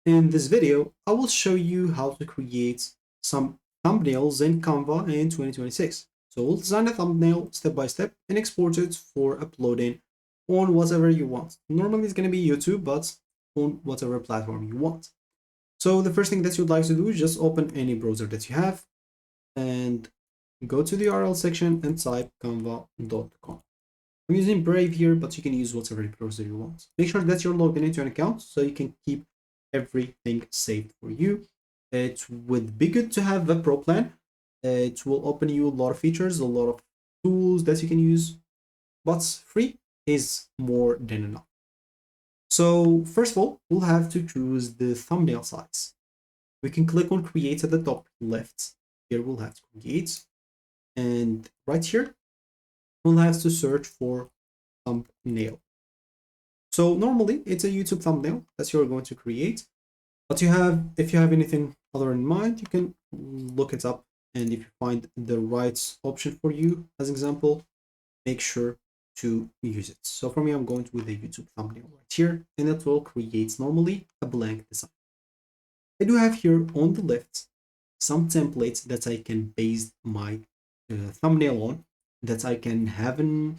In this video, I will show you how to create some thumbnails in Canva in 2026. So we'll design a thumbnail step by step and export it for uploading on whatever you want. Normally it's going to be YouTube, but on whatever platform you want. So the first thing that you'd like to do is just open any browser that you have and go to the URL section and type canva.com. I'm using Brave here, but you can use whatever browser you want. Make sure that you're logged into an account so you can keep everything saved for you. It would be good to have a pro plan. It will open you a lot of features, a lot of tools that you can use, but free is more than enough. So first of all, we'll have to choose the thumbnail size. We can click on create at the top left. Here we'll have to create, and right here we'll have to search for thumbnail. So normally it's a YouTube thumbnail that you're going to create, but if you have anything other in mind, you can look it up, and if you find the right option for you, as an example, make sure to use it. So for me, I'm going with the YouTube thumbnail right here, and it will create normally a blank design. I do have here on the left some templates that I can base my thumbnail on, that I can have an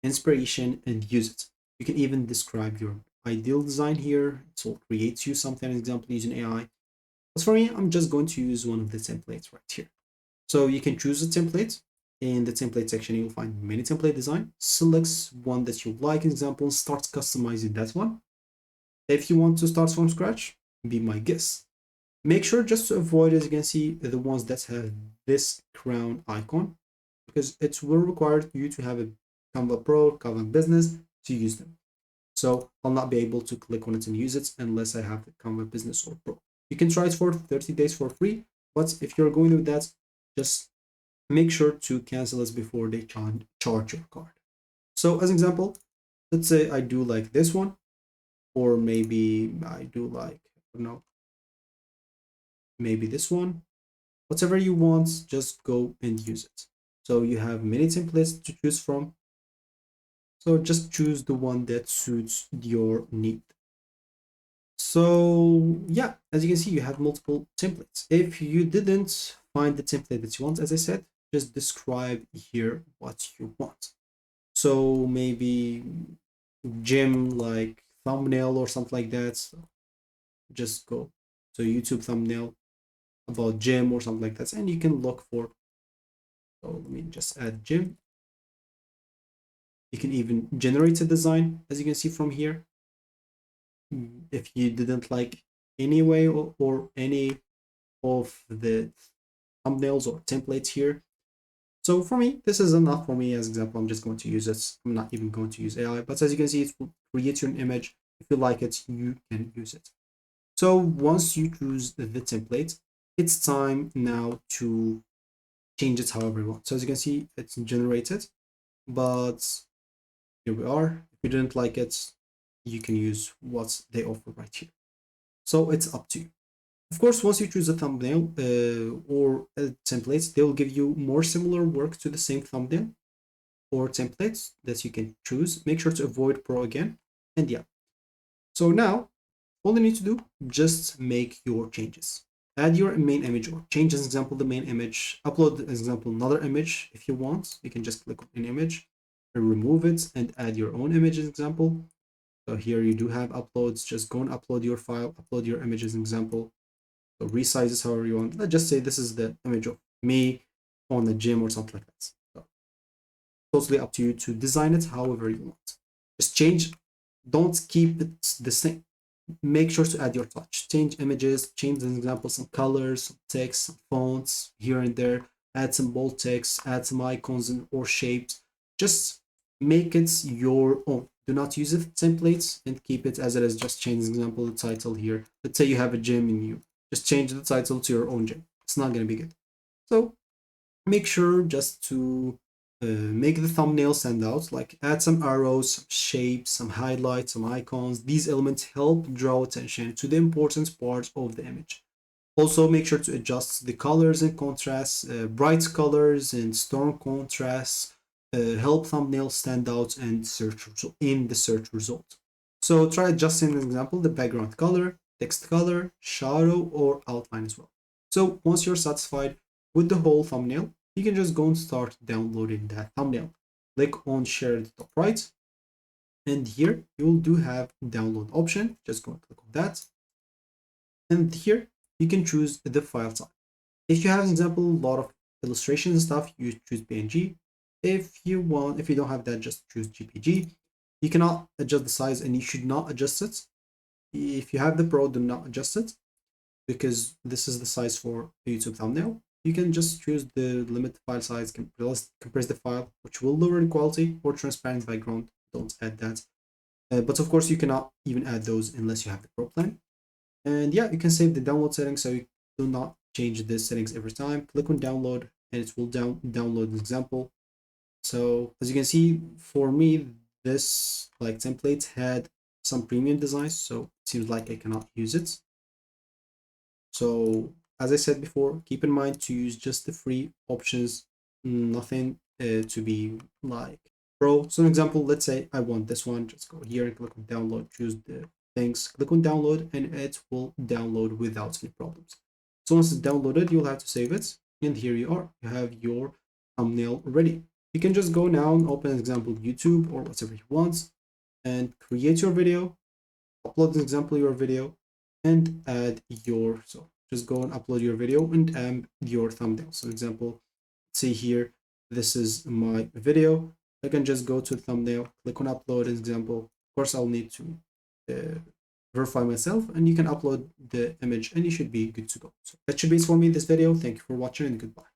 inspiration and use it. You can even describe your ideal design here. It will create you something, an example using AI. But for me, I'm just going to use one of the templates right here. So you can choose a template. In the template section, you'll find many template design. Select one that you like, example, start customizing that one. If you want to start from scratch, be my guest. Make sure just to avoid, as you can see, the ones that have this crown icon, because it will require you to have a Canva Pro, Canva Business to use them. So I'll not be able to click on it and use it unless I have the Canva Business or Pro. You can try it for 30 days for free, but if you're going with that, just make sure to cancel it before they charge your card. So as an example, let's say I do like this one, or maybe I do like, I don't know, maybe this one. Whatever you want, just go and use it. So you have many templates to choose from. So just choose the one that suits your need. So yeah, as you can see, you have multiple templates. If you didn't find the template that you want, as I said, just describe here what you want. So maybe gym like thumbnail or something like that. So just go to YouTube thumbnail about gym or something like that, and you can look for. So let me just add gym. You can even generate a design, as you can see from here. If you didn't like any way or any of the thumbnails or templates here. So for me, this is enough for me. As example, I'm just going to use it. I'm not even going to use AI, but as you can see, it will create you an image. If you like it, you can use it. So once you choose the template, it's time now to change it however you want. So as you can see, it's generated, but here we are. If you didn't like it, you can use what they offer right here. So it's up to you. Of course, once you choose a thumbnail or a template, they will give you more similar work to the same thumbnail or templates that you can choose. Make sure to avoid Pro again. And yeah. So now, all you need to do, just make your changes. Add your main image or change, as example, the main image. Upload, as example, another image if you want. You can just click on an image and remove it and add your own image, as example. So here you do have uploads. Just go and upload your file, upload your image as an example. So resize this however you want. Let's just say this is the image of me on the gym or something like that. So totally up to you to design it however you want. Just change, don't keep it the same. Make sure to add your touch. Change images, change, an example, some colors, some text, some fonts here and there. Add some bold text, add some icons or shapes. Just make it your own. Do not use it templates and keep it as it is. Just change, an example, the title here. Let's say you have a gym in you. Just change the title to your own gym. It's not going to be good. So make sure just to make the thumbnail stand out, like add some arrows, some shapes, some highlights, some icons. These elements help draw attention to the important part of the image. Also, make sure to adjust the colors and contrasts, bright colors and storm contrasts, help thumbnails stand out and in the search result. So try adjusting, for example, the background color, text color, shadow, or outline as well. So once you're satisfied with the whole thumbnail, you can just go and start downloading that thumbnail. Click on share at the top right, and here you do have download option. Just go and click on that, and here you can choose the file type. If you have, an example, a lot of illustrations and stuff, you choose PNG. If you don't have that, just choose JPG. You cannot adjust the size, and you should not adjust it. If you have the Pro, do not adjust it, because this is the size for YouTube thumbnail. You can just choose the limit file size, compress the file, which will lower the quality, or transparent background. Don't add that. But of course, you cannot even add those unless you have the Pro plan. And yeah, you can save the download settings, so you do not change the settings every time. Click on download, and it will download an example. So as you can see, for me, this like template had some premium designs, so it seems like I cannot use it. So as I said before, keep in mind to use just the free options, nothing to be like pro. So an example, let's say I want this one, just go here and click on download, choose the things, click on download, and it will download without any problems. So once it's downloaded, you'll have to save it, and here you are, you have your thumbnail ready. You can just go now and open an example YouTube or whatever you want and create your video, upload an example of your video, and add your, so just go and upload your video and add your thumbnail. So example, see here, this is my video. I can just go to thumbnail, click on upload an example. Of course, I'll need to verify myself, and you can upload the image and you should be good to go. So that should be it for me in this video. Thank you for watching, and goodbye.